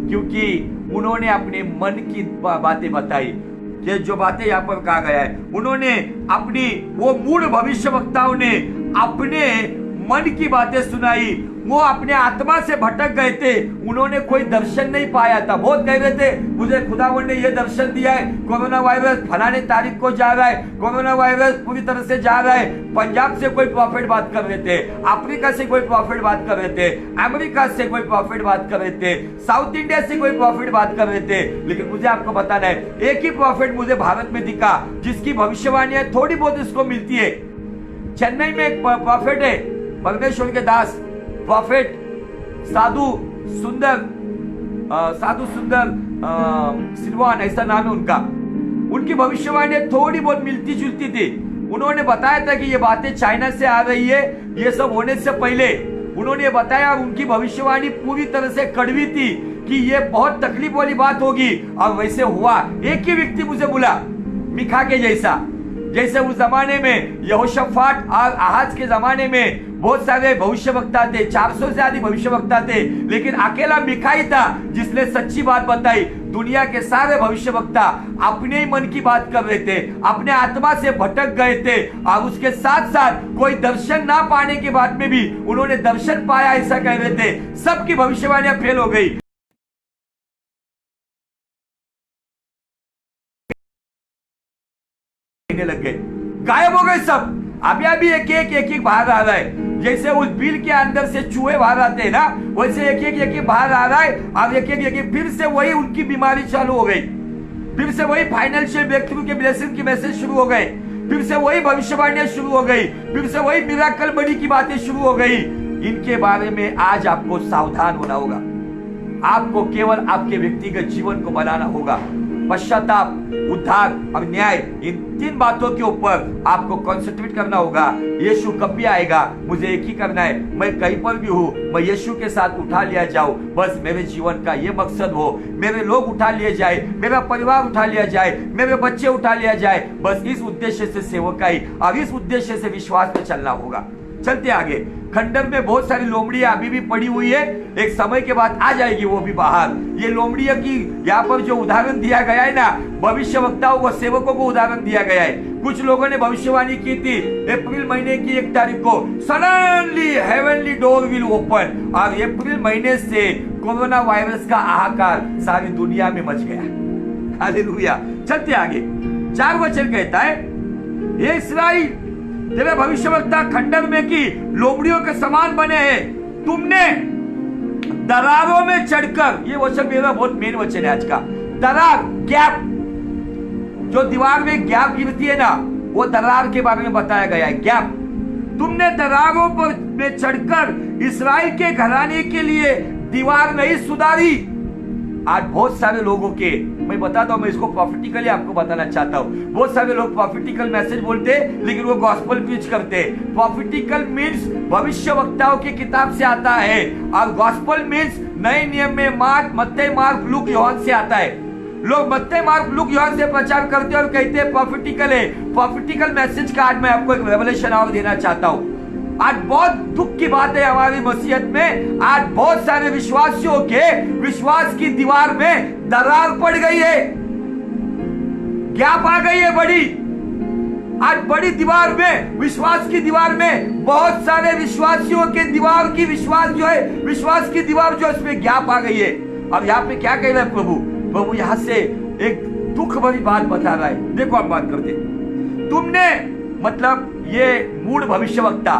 S1: क्योंकि उन्होंने अपने मन की बातें बताई। ये जो बातें यहाँ पर कहा गया है, उन्होंने अपनी, वो मूढ़ भविष्यवक्ताओं ने अपने मन की बातें सुनाई, वो अपने आत्मा से भटक गए थे, उन्होंने कोई दर्शन नहीं पाया था। बहुत कह रहे थे मुझे खुदावंद ने ये दर्शन दिया है, कोरोना वायरस फलाने तारीख को जा रहा है, कोरोना वायरस पूरी तरह से जा रहा है। पंजाब से कोई प्रॉफिट बात कर रहे थे, अफ्रीका से कोई प्रॉफिट बात कर रहे थे, अमेरिका से कोई प्रॉफिट बात कर रहे थे, साउथ इंडिया से कोई प्रॉफिट बात कर रहे थे। लेकिन मुझे आपको बताना है, एक ही प्रॉफिट मुझे भारत में दिखा जिसकी भविष्यवाणियां थोड़ी बहुत इसको मिलती है। चेन्नई में एक प्रॉफिट है, परमेश्वर के दास प्रॉफिट साधु सुंदर सिल्वान, ऐसा नाम है उनका। उनकी भविष्यवाणी थोड़ी बहुत मिलती जुलती थी। उन्होंने बताया था कि ये बातें चाइना से आ रही है, ये सब होने से पहले उन्होंने बताया। उनकी भविष्यवाणी पूरी तरह से कड़वी थी कि ये बहुत तकलीफ वाली बात होगी, और वैसे हुआ। एक ही व्यक्ति मुझे बोला, मिखा के जैसा, जैसे उस जमाने में यहोशाफाट और आहाज के जमाने में बहुत सारे भविष्यवक्ता थे, 400 से अधिक भविष्यवक्ता थे, लेकिन अकेला मिखा ही था जिसने सच्ची बात बताई। दुनिया के सारे भविष्यवक्ता अपने ही मन की बात कर रहे थे, अपने आत्मा से भटक गए थे, और उसके साथ साथ कोई दर्शन ना पाने के बाद में भी उन्होंने दर्शन पाया, ऐसा कह रहे थे। सबकी भविष्यवाणियां फेल हो गई। लग गए, गायब हो गए सब। अभी एक एक बाहर आ रहा है, जैसे उस बिल के अंदर से चूहे बाहर आते हैं ना, वैसे एक एक बाहर आ रहा है। अब एक फिर से वही उनकी बीमारी चालू हो गई, फिर से वही फाइनेंशियल ब्रेक थ्रू के ब्लेसिंग की मैसेज शुरू हो गए, फिर से वही भविष्यवाणियां शुरू हो गई, फिर से वही मिराकल बड़ी की बातें शुरू हो गई। इनके बारे में आज आपको सावधान होना होगा। आपको केवल आपके व्यक्तिगत जीवन को बनाना होगा। पश्चाताप, उद्धार और न्याय, इन 3 बातों के ऊपर आपको कंसंट्रेट करना होगा। यीशु कब भी आएगा, मुझे एक ही करना है, मैं कहीं पर भी हूँ, मैं यीशु के साथ उठा लिया जाऊं। बस मेरे जीवन का ये मकसद हो, मेरे लोग उठा लिए जाए, मेरा परिवार उठा लिया जाए, मेरे बच्चे उठा लिया जाए। बस इस उद्देश्य से सेवकाई और इस उद्देश्य से विश्वास में चलना होगा। चलते आगे। खंडर में बहुत सारी लोमड़ियां अभी भी पड़ी हुई है, एक समय के बाद आ जाएगी वो भी बाहर। ये लोमड़ियों की यहाँ पर जो उदाहरण दिया गया है ना, भविष्यवक्ताओं व सेवकों को उदाहरण दिया गया है। कुछ लोगों ने भविष्यवाणी की थी अप्रैल महीने की 1 तारीख को, suddenly heavenly door will open, और अप्रैल महीने से कोरोना वायरस का हाहाकार सारी दुनिया में मच गया। हालेलुया। चलते आगे। 4 वचन कहता है, हे इस्राएल, तेरे भविष्यवक्ता खंडर में की लोमड़ियों के समान बने हैं। तुमने दरारों में चढ़कर, ये वचन मेरा बहुत मेन वचन है आज का। दरार, गैप, जो दीवार में गैप गिरती है ना, वो दरार के बारे में बताया गया है, गैप। तुमने दरारों पर में चढ़कर इस्राएल के घराने के लिए दीवार नहीं सुधारी। आज बहुत सारे लोगों के, मैं बताता हूं, मैं इसको प्रॉफिटिकली आपको बताना चाहता हूं। बहुत सारे लोग प्रॉफिटिकल मैसेज बोलते हैं, लेकिन वो गॉस्पेल प्रीच करते हैं। प्रॉफिटिकल मीन्स भविष्यवक्ताओं की किताब से आता है, और गॉस्पेल मीन्स नए नियम में मार्क, मत्ती, मार्क, लूक, योहान से आता है। लोग मत्ती, मार्क, लूक, योहान से प्रचार करते हैं और कहते हैं प्रॉफिटिकल है। प्रॉफिटिकल मैसेज का आज मैं आपको एक रेवलेशन और देना चाहता हूं। आज बहुत दुख की बात है हमारी मसीहत में, आज बहुत सारे विश्वासियों के विश्वास की दीवार में दरार पड़ गई है। गैप आ गई है बड़ी। आज बड़ी दीवार में, विश्वास की दीवार में बहुत सारे विश्वासियों के दीवार की विश्वास की दीवार जो इसमें गैप आ गई है। अब यहाँ पे क्या कह रहा है प्रभु यहाँ से एक दुख भरी बात बता रहा है। देखो आप बात करते, तुमने मतलब ये मूढ़ भविष्यवक्ता,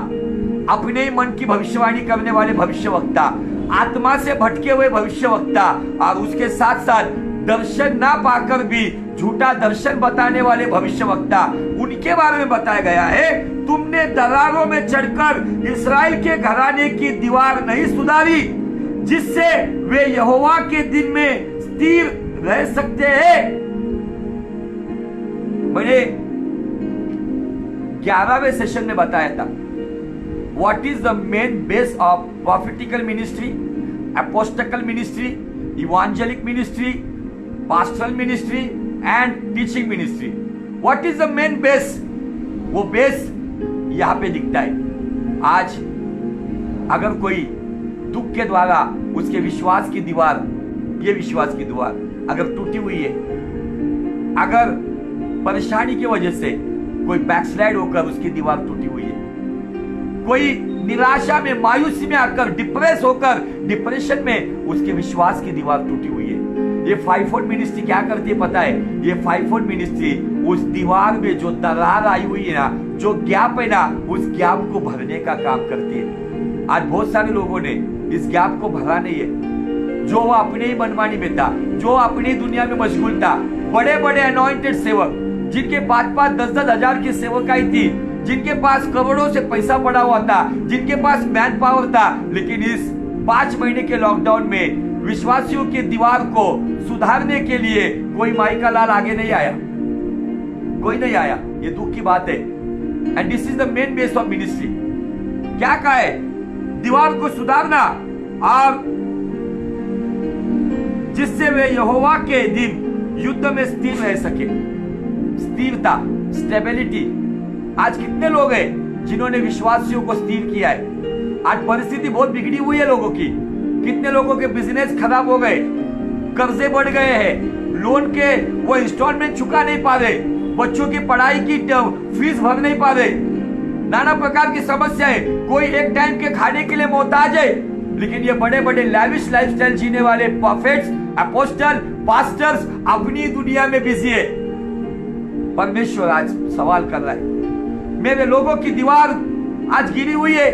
S1: अपने ही मन की भविष्यवाणी करने वाले भविष्यवक्ता, आत्मा से भटके हुए भविष्यवक्ता और उसके साथ साथ दर्शन ना पाकर भी झूठा दर्शन बताने वाले भविष्यवक्ता, उनके बारे में बताया गया है, तुमने दरारों में चढ़कर इस्राएल के घराने की दीवार नहीं सुधारी, जिससे वे यहोवा के दिन में स्थिर रह सकते हैं। मैंने 11वें सेशन में बताया था, what is the main base of prophetical ministry, apostle ministry, evangelic ministry, pastoral ministry and teaching ministry. What is the main base? वो बेस यहां पे दिखता है। आज अगर कोई दुख के द्वारा उसके विश्वास की दीवार, ये विश्वास की दीवार अगर टूटी हुई है, अगर परेशानी की वजह से कोई बैकस्लाइड होकर उसकी दीवार टूटी हुई है, कोई निराशा में, मायूसी में आकर डिप्रेस होकर डिप्रेशन में उसके विश्वास की दीवार टूटी हुई है, ये फाइवफोल्ड मिनिस्ट्री क्या करती है पता है? ये फाइवफोल्ड मिनिस्ट्री उस दीवार में जो दरार आई हुई है ना, जो गैप है ना, उस गैप को भरने का काम करती है। आज बहुत सारे लोगों ने इस गैप को भरा नहीं है। जो वो अपने ही मनमानी में था, जो अपनी दुनिया में मशगूल था, बड़े बड़े अनॉइंटेड सेवक जिनके 5-5, 10-10 हजार की सेवकाई थी, जिनके पास करोड़ों से पैसा पड़ा हुआ था, जिनके पास मैन पावर था, लेकिन इस 5 महीने के लॉकडाउन में विश्वासियों की दीवार को सुधारने के लिए कोई माई का लाल आगे नहीं आया, कोई नहीं आया। ये दुख की बात है। And this is the main base of ministry. क्या कहा है? दीवार को सुधारना, और जिससे वे यहोवा के दिन युद्ध में स्थिर रह सके। स्थिरता, स्टेबिलिटी। आज कितने लोग हैं जिन्होंने विश्वासियों को स्थिर किया है? आज परिस्थिति बहुत बिगड़ी हुई है लोगों की। कितने लोगों के बिजनेस खराब हो गए, कर्जे बढ़ गए हैं, लोन के वो इंस्टॉलमेंट चुका नहीं पा रहे, बच्चों की पढ़ाई की फीस भर नहीं पा रहे, नाना प्रकार की समस्याएं, कोई एक टाइम के खाने के लिए मोहताज है। लेकिन ये बड़े बड़े लैविश लाइफस्टाइल जीने वाले प्रॉफिट्स, अपोस्टल, पास्टर्स अपनी दुनिया में बिजी है। परमेश्वर आज सवाल कर रहा है, मेरे लोगों की दीवार आज गिरी हुई है,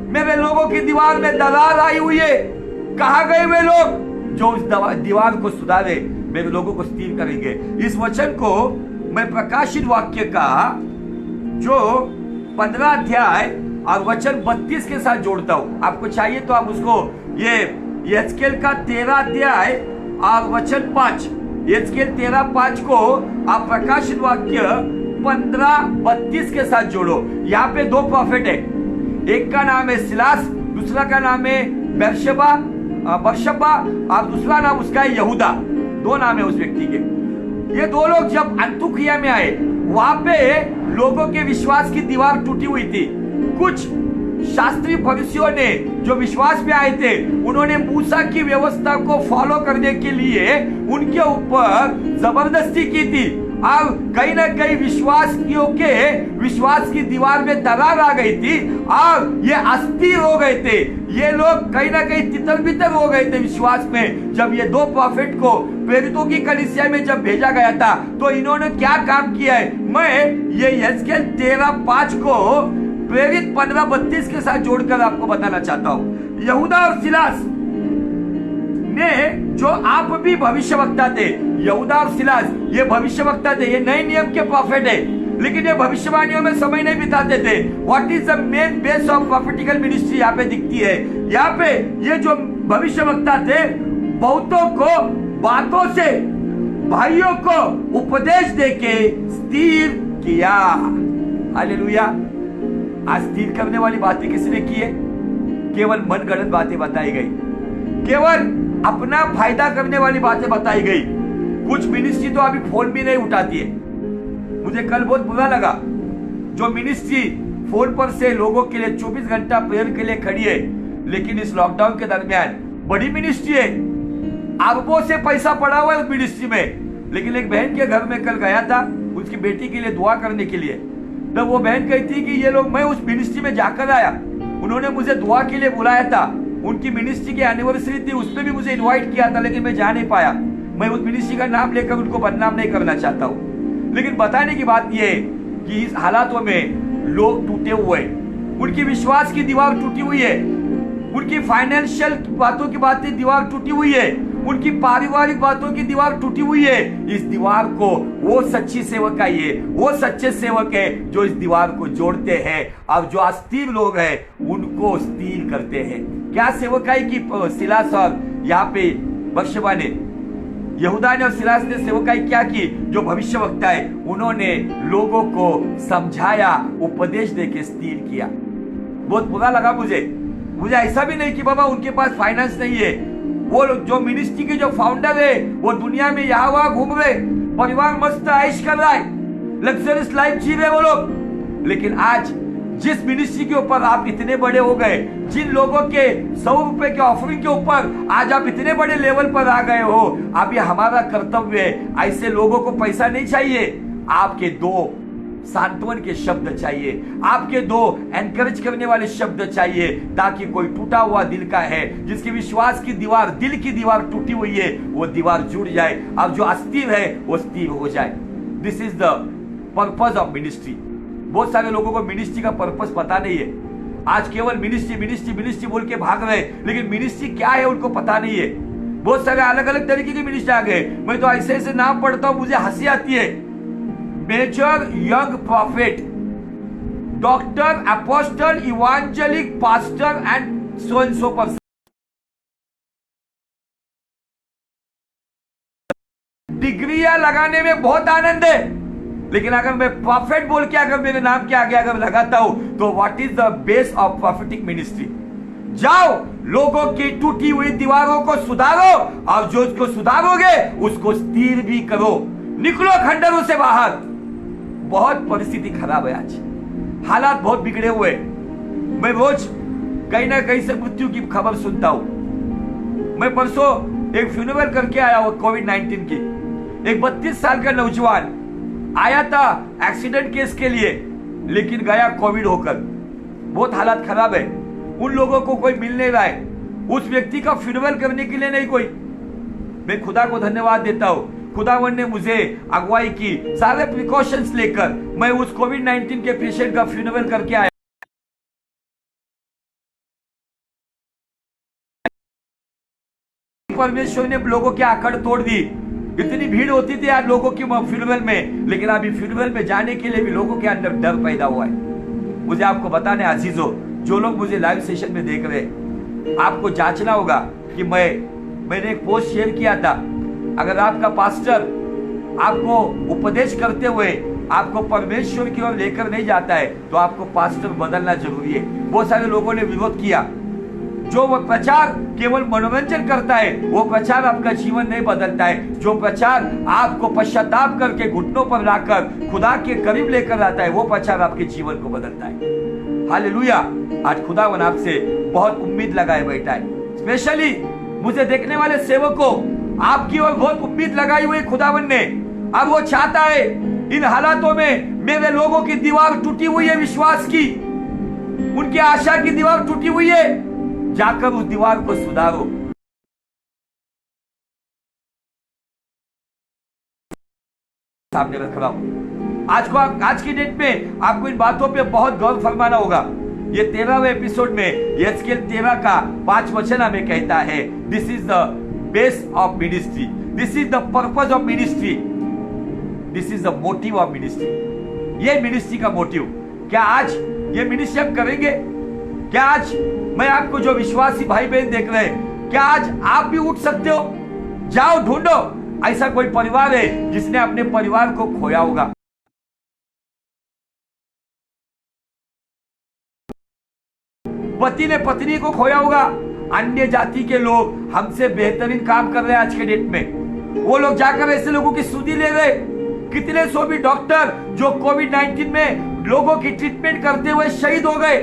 S1: मेरे लोगों की दीवार में दरार आई हुई है। कहां गए वे लोग जो उस दीवार को सुधारे, मेरे लोगों को स्थिर करेंगे? इस वचन को मैं प्रकाशित वाक्य का जो 15 अध्याय और वचन 32 के साथ जोड़ता हूं। आपको चाहिए तो आप उसको, ये यहेजकेल का 13 अध्याय और वचन 5, यहेजकेल 13:5 को आप प्रकाशित वाक्य 15:32 के साथ जोड़ो। यहाँ पे 2 प्रॉफिट है, एक का नाम है सिलास, दूसरा का नाम है बरशबा और दूसरा नाम उसका है यहूदा। 2 नाम है उस व्यक्ति के। ये 2 लोग जब अंतुकिया में आए, वहां पे लोगों के विश्वास की दीवार टूटी हुई थी। कुछ शास्त्री फरीसियों ने जो विश्वास में आए थे, उन्होंने मूसा की व्यवस्था को फॉलो करने के लिए उनके ऊपर जबरदस्ती की थी, और कहीं ना कहीं विश्वासियों के विश्वास की दीवार में दरार आ गई थी और ये अस्थिर हो गए थे। ये लोग कहीं ना कहीं तितर बितर हो गए थे विश्वास में। जब ये 2 प्रॉफिट को प्रेरितों की कलीसिया में जब भेजा गया था, तो इन्होंने क्या काम किया है? मैं ये यहेजकेल 13:5 को प्रेरित 15:32 के साथ जोड़कर आपको बताना चाहता हूं। यहूदा और सिलास ने, जो आप भी भविष्यवक्ता थे, यहूदा और सिलास ये भविष्यवक्ता थे, ये नए नियम के प्रॉफिट है, लेकिन ये भविष्यवाणियों में समय नहीं बिताते थे। What is the main base of prophetical ministry यहाँ पे दिखती है। यहाँ पे ये जो भविष्यवक्ता थे, बहुतों को बातों से भाइयों को उपदेश देके स्थिर किया। हालेलुया। आज स्थिर करने वाली बातें किसने की है? केवल मनगढ़ंत बातें बताई गई, केवल अपना फायदा करने वाली बातें बताई गई। कुछ मिनिस्ट्री तो अभी फोन भी नहीं उठाती है। मुझे कल बहुत बुरा लगा, जो मिनिस्ट्री फोन पर से लोगों के लिए 24 घंटा प्रेयर के लिए खड़ी है, लेकिन इस लॉकडाउन के दरमियान बड़ी मिनिस्ट्री है, अरबों से पैसा पड़ा हुआ है उस मिनिस्ट्री में, लेकिन एक बहन के घर में कल गया था उसकी बेटी के लिए दुआ करने के लिए। तब वो बहन कहती कि ये लोग, मैं उस मिनिस्ट्री में जाकर आया, उन्होंने मुझे दुआ के लिए बुलाया था, उनकी मिनिस्ट्री की एनिवर्सरी थी, उसमें भी मुझे इनवाइट किया था, लेकिन मैं जा नहीं पाया। मैं उस मिनिस्ट्री का नाम लेकर उनको बदनाम नहीं करना चाहता हूँ, लेकिन बताने की बात यह है कि इस हालातों में लोग टूटे हुए, उनकी विश्वास की दीवार टूटी हुई है, उनकी फाइनेंशियल बातों की बातें दीवार टूटी हुई है, उनकी पारिवारिक बातों की दीवार टूटी हुई है। इस दीवार को वो सच्ची सेवक है, ये वो सच्चे सेवक है जो इस दीवार को जोड़ते हैं और जो अस्थिर लोग हैं उनको स्थिर करते हैं। क्या सेवकाई की सिलास और यहाँ पे बर्शबा ने, यहूदा ने और सिलास ने सेवकाई क्या की? जो भविष्यवक्ता है उन्होंने लोगों को समझाया, उपदेश देके स्थिर किया। बहुत बुरा लगा मुझे ऐसा भी नहीं कि बाबा उनके पास फाइनेंस नहीं है। वो जो मिनिस्ट्री के जो फाउंडर है वो दुनिया में यहाँ वहां घूम रहे, परिवार मस्त ऐश कर रहा है, लग्जरियस लाइफ जी रहे वो लोग। लेकिन आज जिस मिनिस्ट्री के ऊपर आप इतने बड़े हो गए, जिन लोगों के 100 रुपए के ऑफरिंग के ऊपर आज आप इतने बड़े लेवल पर आ गए हो, अब ये हमारा कर्तव्य है। ऐसे लोगों को पैसा नहीं चाहिए, आपके 2 सांत्वन के शब्द चाहिए, आपके 2 एनकरेज करने वाले शब्द चाहिए, ताकि कोई टूटा हुआ दिल का है, जिसकी विश्वास की दीवार, दिल की दीवार टूटी हुई है, वो दीवार जुड़ जाए, अब जो अस्थिर है वो स्थिर हो जाए। This is the purpose of ministry. बहुत सारे लोगों को मिनिस्ट्री का पर्पस पता नहीं है। आज केवल मिनिस्ट्री मिनिस्ट्री मिनिस्ट्री बोल के भाग रहे, लेकिन मिनिस्ट्री क्या है उनको पता नहीं है। बहुत सारे अलग अलग तरीके की मिनिस्ट्री आ गए। मैं तो ऐसे ऐसे नाम पढ़ता हूं, मुझे हंसी आती है। Major young prophet, doctor, apostle, evangelic, pastor and so and so person. डिग्रियां लगाने में बहुत आनंद है, लेकिन अगर मैं प्रॉफिट बोल के अगर मेरे नाम के आगे अगर लगाता हूं तो what is the base of prophetic ministry? जाओ, लोगों की टूटी हुई दीवारों को सुधारो, और जो उसको सुधारोगे उसको स्थिर भी करो। निकलो खंडरों से बाहर। बहुत परिस्थिति खराब है, आज हालात बहुत बिगड़े हुए। मैं रोज कहीं ना कहीं से मृत्यु की खबर सुनता हूं। मैं परसों एक फ्यूनरल करके आया हूं कोविड-19 की। एक 32 साल का नौजवान आया था एक्सीडेंट केस के लिए, लेकिन गया कोविड होकर। बहुत हालात खराब है, उन लोगों को कोई मिल नहीं रहा है, उस व्यक्ति का फ्यूनरल करने के लिए नहीं कोई। मैं खुदा को धन्यवाद देता हूं, खुदावन ने मुझे अगुवाई की, सारे प्रिकॉशंस लेकर मैं उस कोविड-19 के पेशेंट का फ्यूनरल करके आया। परमेश्वर ने लोगों की आकड़ तोड़ दी। इतनी भीड़ होती थी आज लोगों की फ्यूनरल में, लेकिन अभी फ्यूनरल में जाने के लिए भी लोगों के अंदर डर पैदा हुआ है। मुझे आपको बताने अजीजों, जो लोग मुझे लाइव सेशन में देख रहे हैं, आपको जांचना होगा कि मैंने एक पोस्ट शेयर किया था। अगर आपका पास्टर आपको उपदेश करते हुए आपको परमेश्वर की ओर लेकर नहीं जाता है तो आपको पास्टर बदलना जरूरी है। बहुत सारे लोगों ने विरोध किया। जो वो प्रचार केवल मनोरंजन करता है, वो प्रचार आपका जीवन नहीं बदलता है। जो प्रचार आपको पश्चाताप करके घुटनों पर लाकर खुदा के करीब लेकर आता है, वो प्रचार आपके जीवन को बदलता है। हालेलुया। आज खुदावन आपसे बहुत उम्मीद लगाए बैठा है। स्पेशली मुझे देखने वाले सेवकों, आपकी ओर बहुत उम्मीद लगाई हुई खुदावन ने। अब वो चाहता है इन हालातों में मेरे लोगों की दीवार टूटी हुई है, विश्वास की, उनकी आशा की दीवार टूटी हुई है, जाकर उस दीवार को सुधारो। सामने रख रहा हूं। आज की डेट में आपको इन बातों पे बहुत गौर फरमाना होगा। ये 13वें एपिसोड में यहेजकेल 13 का 5 वचन हमें कहता है, this is the base of ministry, this is the purpose of ministry, this is the motive of ministry. ये मिनिस्ट्री का मोटिव। क्या आज ये मिनिस्ट्री आप करेंगे? क्या आज मैं आपको जो विश्वासी भाई बहन देख रहे हैं, क्या आज आप भी उठ सकते हो? जाओ, ढूंढो ऐसा कोई परिवार है जिसने अपने परिवार को खोया होगा। पति ने पत्नी को खोया होगा। अन्य जाति के लोग हमसे बेहतरीन काम कर रहे हैं आज के डेट में। वो लोग जाकर ऐसे लोगों की सुधि ले रहे। कितने सौ भी डॉक्टर जो कोविड-19 में लोगों की ट्रीटमेंट करते हुए शहीद हो गए।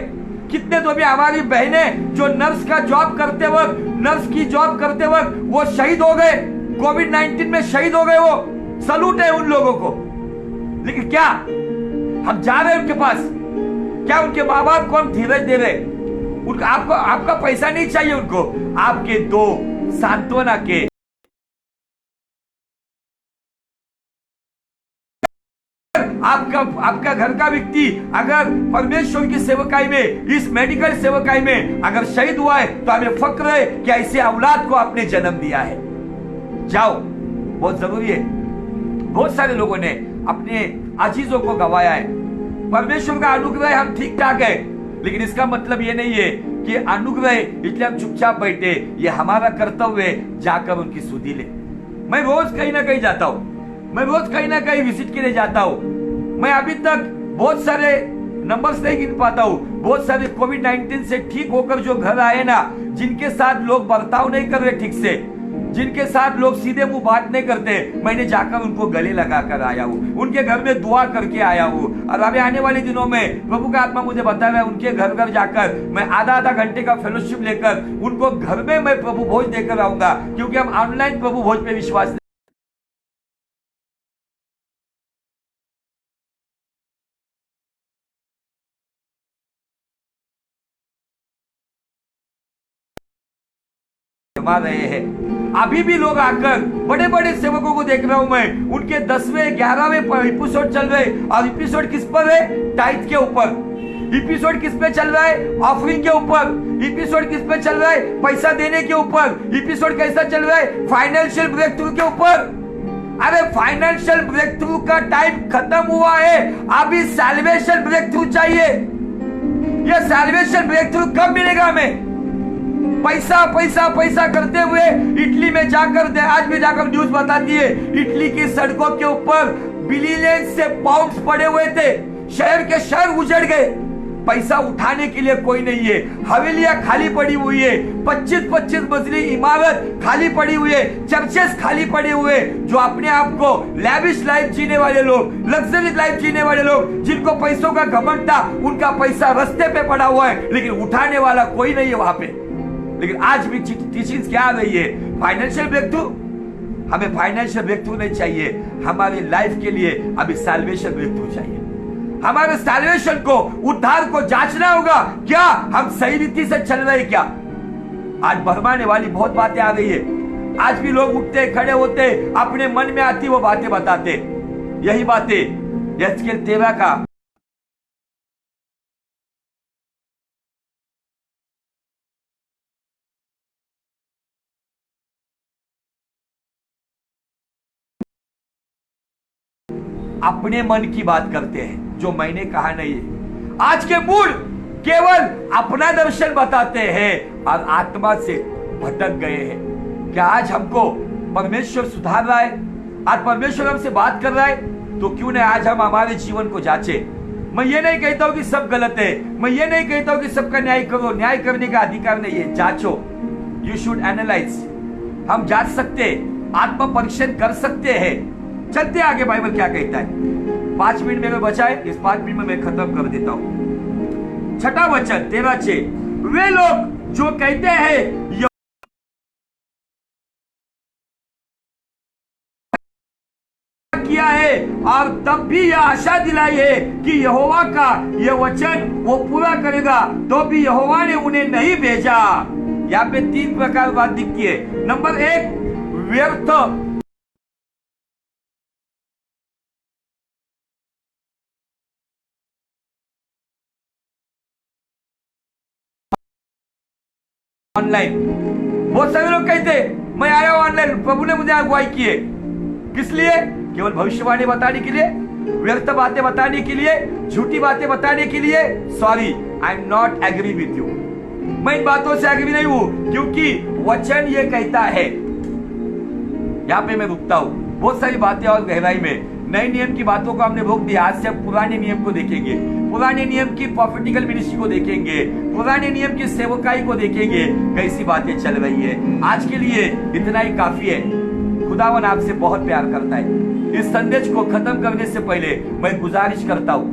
S1: कितने तो भी हमारी बहनें जो नर्स का जॉब करते वक्त, नर्स की जॉब करते वक्त वो शहीद हो गए, कोविड-19 में शहीद हो गए। वो सलूट है उन लोगों को। लेकिन क्या हम जा रहे हैं उनके पास? क्या उनके माँ बाप को हम धीरज दे रहे? उनका आपका पैसा नहीं चाहिए उनको, आपके दो सांत्वना के आपका घर का व्यक्ति अगर परमेश्वर की सेवकाई में, इस मेडिकल सेवकाई में अगर शहीद हुआ है तो हमें फक्र है कि ऐसे औलाद को आपने जन्म दिया है। जाओ, बहुत जरूरी है। बहुत सारे लोगों ने अपने अजीजों को गवाया है। परमेश्वर का अनुग्रह हम ठीक ठाक है, लेकिन इसका मतलब ये नहीं है कि अनुग्रह इसलिए हम चुपचाप बैठे। ये हमारा कर्तव्य है जाकर उनकी सुधि ले। मैं रोज कहीं ना कहीं जाता हूँ, मैं रोज कहीं ना कहीं विजिट के लिए जाता हूँ। मैं अभी तक बहुत सारे नंबर्स नहीं गिन पाता हूँ। बहुत सारे कोविड-19 से ठीक होकर जो घर आए ना, जिनके साथ लोग बर्ताव नहीं कर रहे ठीक से, जिनके साथ लोग सीधे मुंह बात नहीं करते, मैंने जाकर उनको गले लगा कर आया हूँ, उनके घर में दुआ करके आया हूँ। और अभी आने वाले दिनों में प्रभु का आत्मा मुझे बता रहा है, उनके घर घर जाकर मैं आधा घंटे का फेलोशिप लेकर उनको घर में मैं प्रभु भोज देकर आऊंगा, क्योंकि हम ऑनलाइन प्रभु भोज पे विश्वास रहे हैं। अभी भी लोग आकर, बड़े बड़े सेवकों को देख रहा हूं मैं, उनके 10वें 11वें एपिसोड चल रहे, और एपिसोड किस पर है? टाइट के ऊपर। एपिसोड किस पे चल रहा है? ऑफरिंग के ऊपर। एपिसोड किस पे चल रहा है? पैसा देने के ऊपर। एपिसोड कैसा चल रहा है? फाइनेंशियल ब्रेक थ्रू के ऊपर। अरे फाइनेंशियल ब्रेक थ्रू का टाइम खत्म हुआ है, अभी सैल्वेशन ब्रेक थ्रू चाहिए। यह सैल्वेशन ब्रेक थ्रू कब मिलेगा हमें? पैसा पैसा पैसा करते हुए इटली में जाकर, आज भी जाकर न्यूज बताती है, इटली की सड़कों के ऊपर बिलियन से पाउंड्स पड़े हुए थे, शहर के शहर उजड़ गए। पैसा उठाने के लिए कोई नहीं है, हवेलियां खाली पड़ी हुई है, 25-25 मंजिली इमारत खाली पड़ी हुई है, चर्चेस खाली पड़े हुए। जो अपने आप को लैविश लाइफ जीने वाले लोग, लग्जरी लाइफ जीने वाले लोग, जिनको पैसों का घमंड था, उनका पैसा रास्ते पे पड़ा हुआ है, लेकिन उठाने वाला कोई नहीं है वहां पे। लेकिन आज भी टीचिंग्स क्या आ रही है? Financial breakthrough. हमें फाइनेंशियल ब्रेक थ्रू नहीं चाहिए, हमारी लाइफ के लिए अभी सैल्वेशन ब्रेक थ्रू चाहिए। हमारे सैल्वेशन को, उद्धार को जांचना होगा, क्या हम सही रीति से चल रहे हैं क्या? आज भरमाने वाली बहुत बातें आ रही है। आज भी लोग उठते खड़े होते, अपने मन में आती वो बातें बताते। यही बातें यहेजकेल 13 का अपने मन की बात करते हैं, जो मैंने कहा नहीं है। आज के मूड केवल अपना दर्शन बताते हैं और आत्मा से भटक गए हैं। क्या आज हमको परमेश्वर सुधार रहा है? आज परमेश्वर हमसे बात कर रहा है, तो क्यों नहीं आज हम हमारे जीवन को जांचे। मैं ये नहीं कहता हूं कि सब गलत है, मैं ये नहीं कहता हूं कि सबका न्याय करो, न्याय करने का अधिकार नहीं है। जांचो, यू शुड एनालाइज। हम जांच सकते, आत्म परीक्षण कर सकते हैं। चलते आगे, बाइबल क्या कहता है। 5 मिनट मेरे बचा है, इस 5 मिनट में मैं खत्म कर देता हूं। 6वां वचन 13:6, वे लोग जो कहते हैं किया है और तब भी यह आशा दिलाई है कि यहोवा का यह वचन वो पूरा करेगा, तो भी यहोवा ने उन्हें नहीं भेजा। यहाँ पे 3 प्रकार बात दिखती है। नंबर 1, व्यर्थ ऑनलाइन। बहुत सारे लोग कहते मैं आया हूं ऑनलाइन, प्रभु ने मुझे अगुवाई की है। किस लिए? केवल भविष्यवाणी बताने के लिए, व्यर्थ बातें बताने के लिए, झूठी बातें बताने के लिए। Sorry, I am not agree with you. मैं इन बातों से एग्री नहीं हूं, क्योंकि वचन ये कहता है। यहाँ पे मैं रुकता हूं। बहुत सारी बातें और गहराई में, नए नियम की बातों को हमने रोक दिया। आज से हम पुराने नियम को देखेंगे, पुराने नियम की प्रॉफिटिकल मिनिस्ट्री को देखेंगे, पुराने नियम की सेवकाई को देखेंगे, कैसी बातें चल रही है। आज के लिए इतना ही काफी है। खुदावन आपसे बहुत प्यार करता है। इस संदेश को खत्म करने से पहले मैं गुजारिश करता हूं,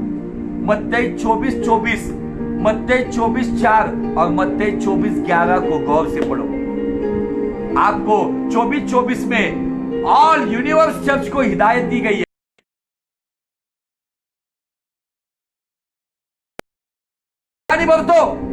S1: मत्ती 24:24, मत्ती 24:4 और मत्ती 24:11 को गौर से पढ़ो। आपको 24:24 में ऑल यूनिवर्स चर्च को हिदायत दी गई है। नहीं बरतो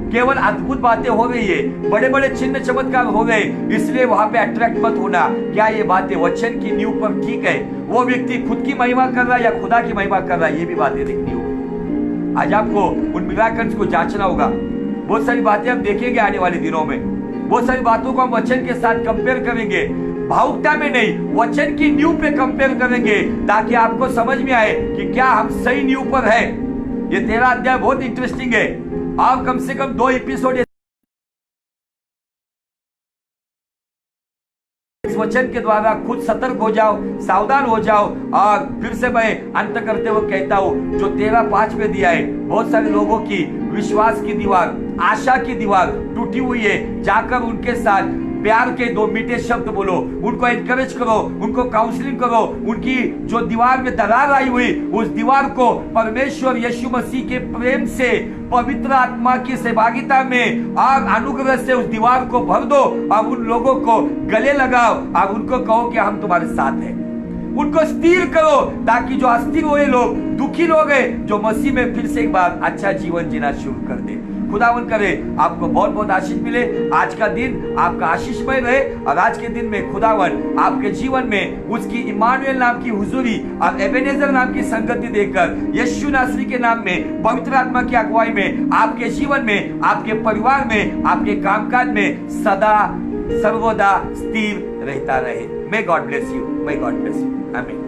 S1: केवल अद्भुत बातें हो रही है, बड़े बड़े चिन्ह चमत्कार हो गए, इसलिए वहां पे अट्रैक्ट मत होना। क्या ये बातें वचन की नींव पर ठीक है? वो व्यक्ति खुद की महिमा कर रहा है या खुदा की महिमा कर रहा है, ये भी बातें देखनी होगी। आज आपको उन मिराकल्स को जांचना होगा। बहुत सारी बातें हम देखेंगे आने वाले दिनों में, बहुत सारी बातों को हम वचन के साथ कंपेयर करेंगे, भावुकता में नहीं, वचन की नींव पे कंपेयर करेंगे, ताकि आपको समझ में आए कि क्या हम सही नींव पर है। ये 13 अध्याय बहुत इंटरेस्टिंग है। आप कम से कम 2 एपिसोड इस वचन के द्वारा खुद सतर्क हो जाओ, सावधान हो जाओ। और फिर से मैं अंत करते हुए कहता हूं, जो 13:5 में दिया है, बहुत सारे लोगों की विश्वास की दीवार, आशा की दीवार टूटी हुई है। जाकर उनके साथ प्यार के 2 मीठे शब्द बोलो, उनको एनकरेज करो, उनको काउंसलिंग करो। उनकी जो दीवार में दरार आई हुई, उस दीवार को परमेश्वर यीशु मसीह के प्रेम से, पवित्र आत्मा की सहभागिता में और अनुग्रह से उस दीवार को भर दो और उन लोगों को गले लगाओ और उनको कहो कि हम तुम्हारे साथ हैं। उनको स्थिर करो, ताकि जो अस्थिर हुए लोग, दुखी लोग हैं, जो मसीह में फिर से एक बार अच्छा जीवन जीना शुरू कर दे। खुदावन करे आपको बहुत बहुत आशीष मिले। आज का दिन आपका आशीषमय रहे और आज के दिन में खुदावन आपके जीवन में उसकी इमानुएल नाम की हुजूरी और एबेनेजर नाम की संगति देकर यीशु नासरी के नाम में, पवित्र आत्मा की अगुवाई में, आपके जीवन में, आपके परिवार में, आपके कामकाज में सदा सर्वदा स्थिर रहता रहे। May God bless you, may God bless you. आमीन।